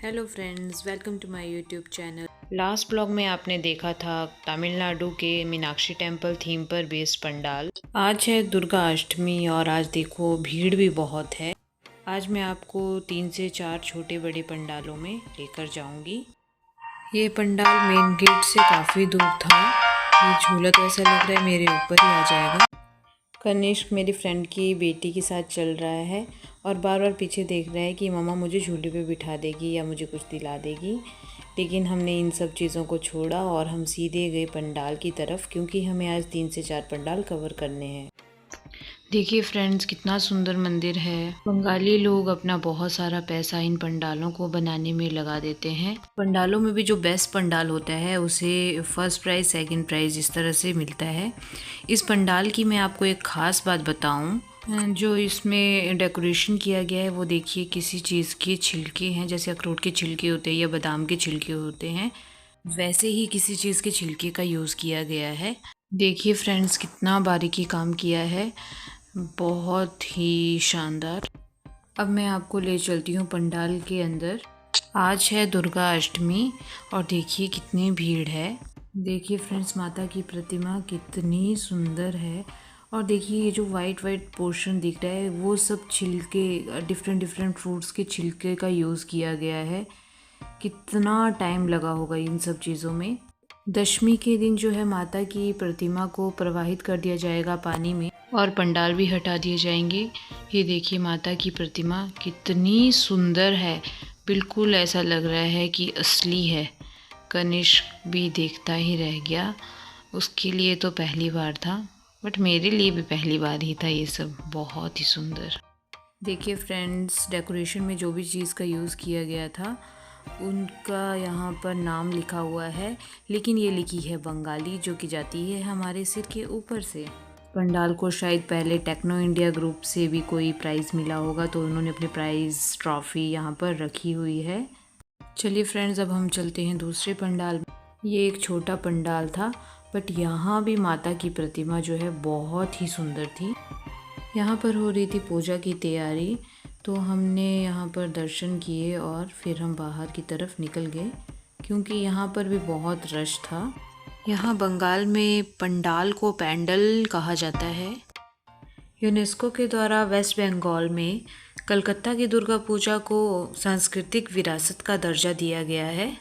Hello friends, welcome to my YouTube channel. Last blog में आपने देखा था तमिलनाडु के मीनाक्षी टेम्पल थीम पर बेस्ड पंडाल। आज है दुर्गा अष्टमी और आज देखो भीड़ भी बहुत है। आज मैं आपको 3 से 4 छोटे बड़े पंडालों में लेकर जाऊंगी। ये पंडाल मेन गेट से काफ़ी दूर था। ये झूला तो ऐसा लग रहा है मेरे ऊपर ही आ जाएगा। कनिष्क मेरी फ्रेंड की बेटी के साथ चल रहा है और बार बार पीछे देख रहा है कि मम्मा मुझे झूले पे बिठा देगी या मुझे कुछ दिला देगी। लेकिन हमने इन सब चीज़ों को छोड़ा और हम सीधे गए पंडाल की तरफ, क्योंकि हमें आज 3 से 4 पंडाल कवर करने हैं। देखिए फ्रेंड्स, कितना सुंदर मंदिर है। बंगाली लोग अपना बहुत सारा पैसा इन पंडालों को बनाने में लगा देते हैं। पंडालों में भी जो बेस्ट पंडाल होता है उसे फर्स्ट प्राइज़ सेकंड प्राइज़ इस तरह से मिलता है। इस पंडाल की मैं आपको एक ख़ास बात बताऊं, जो इसमें डेकोरेशन किया गया है वो देखिए किसी चीज़ के छिलके हैं, जैसे अखरोट के छिलके होते हैं या बादाम के छिलके होते हैं, वैसे ही किसी चीज़ के छिलके का यूज़ किया गया है। देखिए फ्रेंड्स, कितना बारीकी काम किया है, बहुत ही शानदार। अब मैं आपको ले चलती हूँ पंडाल के अंदर। आज है दुर्गा अष्टमी और देखिए कितनी भीड़ है। देखिए फ्रेंड्स, माता की प्रतिमा कितनी सुंदर है। और देखिए ये जो वाइट वाइट पोर्शन दिख रहा है वो सब छिलके, डिफरेंट डिफरेंट फ्रूट्स के छिलके का यूज़ किया गया है। कितना टाइम लगा होगा इन सब चीज़ों में। दशमी के दिन जो है माता की प्रतिमा को प्रवाहित कर दिया जाएगा पानी में और पंडाल भी हटा दिए जाएंगे। ये देखिए माता की प्रतिमा कितनी सुंदर है, बिल्कुल ऐसा लग रहा है कि असली है। कनिष्क भी देखता ही रह गया, उसके लिए तो पहली बार था, बट मेरे लिए भी पहली बार ही था। ये सब बहुत ही सुंदर। देखिए फ्रेंड्स, डेकोरेशन में जो भी चीज़ का यूज़ किया गया था उनका यहाँ पर नाम लिखा हुआ है, लेकिन ये लिखी है बंगाली, जो कि जाती है हमारे सिर के ऊपर से। पंडाल को शायद पहले टेक्नो इंडिया ग्रुप से भी कोई प्राइज़ मिला होगा, तो उन्होंने अपनी प्राइज़ ट्रॉफ़ी यहाँ पर रखी हुई है। चलिए फ्रेंड्स, अब हम चलते हैं दूसरे पंडाल में। ये एक छोटा पंडाल था, बट यहाँ भी माता की प्रतिमा जो है बहुत ही सुंदर थी। यहाँ पर हो रही थी पूजा की तैयारी, तो हमने यहाँ पर दर्शन किए और फिर हम बाहर की तरफ निकल गए, क्योंकि यहाँ पर भी बहुत रश था। यहाँ बंगाल में पंडाल को पैंडल कहा जाता है। यूनेस्को के द्वारा वेस्ट बंगाल में कलकत्ता की दुर्गा पूजा को सांस्कृतिक विरासत का दर्जा दिया गया है।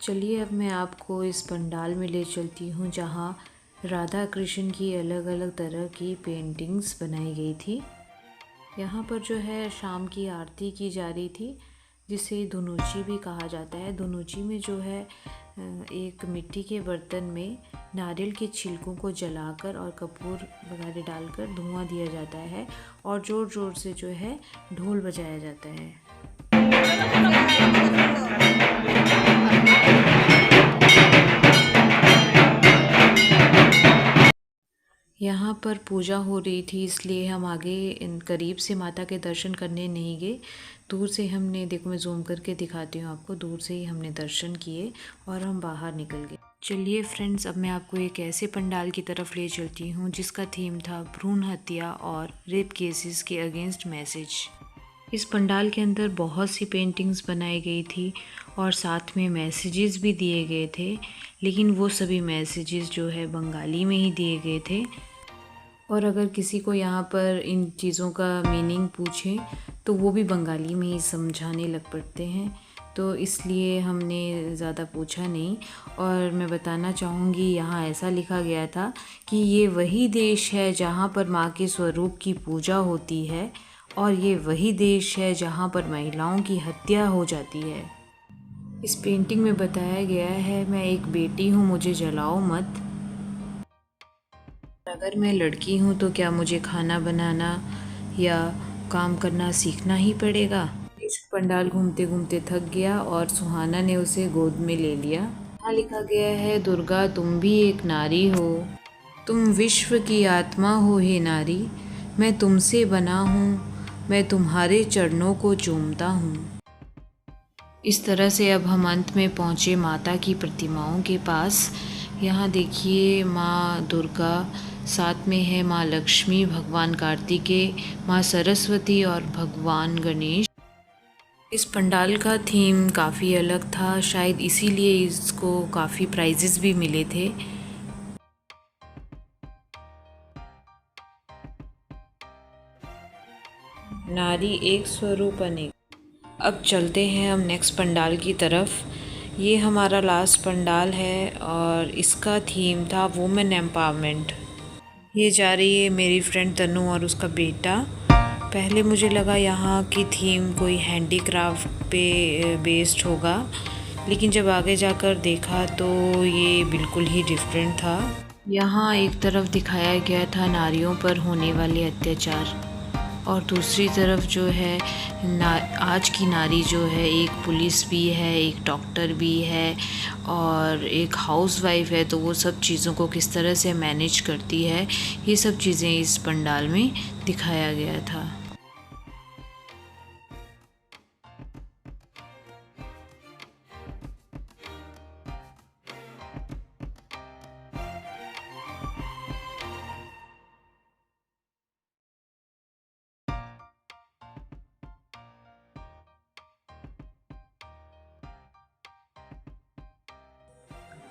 चलिए अब मैं आपको इस पंडाल में ले चलती हूँ, जहाँ राधा कृष्ण की अलग अलग तरह की पेंटिंग्स बनाई गई थी। यहाँ पर जो है शाम की आरती की जा रही थी, जिसे धुनुची भी कहा जाता है। धुनुची में जो है एक मिट्टी के बर्तन में नारियल के छिलकों को जलाकर और कपूर वगैरह डालकर धुआं दिया जाता है और ज़ोर ज़ोर से जो है ढोल बजाया जाता है। यहाँ पर पूजा हो रही थी, इसलिए हम आगे करीब से माता के दर्शन करने नहीं गए। दूर से हमने, देखो मैं जूम करके दिखाती हूँ आपको, दूर से ही हमने दर्शन किए और हम बाहर निकल गए। चलिए फ्रेंड्स, अब मैं आपको एक ऐसे पंडाल की तरफ ले चलती हूँ जिसका थीम था भ्रूण हत्या और रेप केसेस के अगेंस्ट मैसेज। इस पंडाल के अंदर बहुत सी पेंटिंग्स बनाई गई थी और साथ में मैसेजेस भी दिए गए थे, लेकिन वो सभी मैसेजेस जो है बंगाली में ही दिए गए थे। और अगर किसी को यहाँ पर इन चीज़ों का मीनिंग पूछें तो वो भी बंगाली में ही समझाने लग पड़ते हैं, तो इसलिए हमने ज़्यादा पूछा नहीं। और मैं बताना चाहूँगी, यहाँ ऐसा लिखा गया था कि ये वही देश है जहाँ पर माँ के स्वरूप की पूजा होती है और ये वही देश है जहाँ पर महिलाओं की हत्या हो जाती है। इस पेंटिंग में बताया गया है, मैं एक बेटी हूँ, मुझे जलाओ मत। अगर मैं लड़की हूँ तो क्या मुझे खाना बनाना या काम करना सीखना ही पड़ेगा। इस पंडाल घूमते घूमते थक गया और सुहाना ने उसे गोद में ले लिया। यहाँ लिखा गया है, दुर्गा तुम भी एक नारी हो, तुम विश्व की आत्मा हो हे नारी, मैं तुमसे बना हूँ, मैं तुम्हारे चरणों को चूमता हूँ। इस तरह से अब हम अंत में पहुँचे माता की प्रतिमाओं के पास। यहाँ देखिए माँ दुर्गा, साथ में है माँ लक्ष्मी, भगवान कार्तिकेय, माँ सरस्वती और भगवान गणेश। इस पंडाल का थीम काफ़ी अलग था, शायद इसीलिए इसको काफ़ी प्राइजेस भी मिले थे। नारी एक स्वरूप अनेक। अब चलते हैं हम नेक्स्ट पंडाल की तरफ। ये हमारा लास्ट पंडाल है और इसका थीम था वुमेन एम्पावरमेंट। ये जा रही है मेरी फ्रेंड तनु और उसका बेटा। पहले मुझे लगा यहाँ की थीम कोई हैंडीक्राफ्ट पे बेस्ड होगा, लेकिन जब आगे जाकर देखा तो ये बिल्कुल ही डिफरेंट था। यहाँ एक तरफ दिखाया गया था नारियों पर होने वाले अत्याचार और दूसरी तरफ जो है आज की नारी जो है एक पुलिस भी है, एक डॉक्टर भी है और एक हाउसवाइफ है, तो वो सब चीज़ों को किस तरह से मैनेज करती है, ये सब चीज़ें इस पंडाल में दिखाया गया था।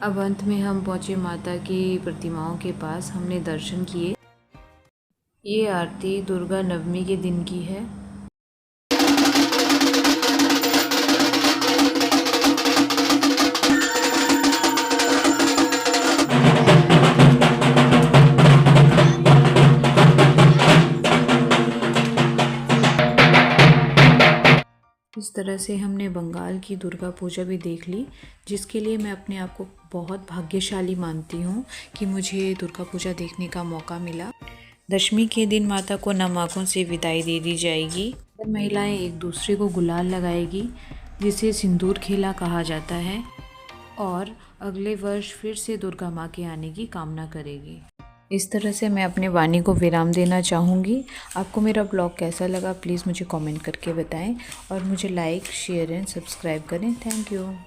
अब अंत में हम पहुँचे माता की प्रतिमाओं के पास, हमने दर्शन किए। ये आरती दुर्गा नवमी के दिन की है। इस तरह से हमने बंगाल की दुर्गा पूजा भी देख ली, जिसके लिए मैं अपने आप को बहुत भाग्यशाली मानती हूँ कि मुझे दुर्गा पूजा देखने का मौका मिला। दशमी के दिन माता को नम आँखों से विदाई दे दी जाएगी। महिलाएं एक दूसरे को गुलाल लगाएगी, जिसे सिंदूर खेला कहा जाता है, और अगले वर्ष फिर से दुर्गा माँ के आने की कामना करेगी। इस तरह से मैं अपने वाणी को विराम देना चाहूँगी। आपको मेरा ब्लॉग कैसा लगा प्लीज़ मुझे कमेंट करके बताएं और मुझे लाइक, शेयर एंड सब्सक्राइब करें। Thank you.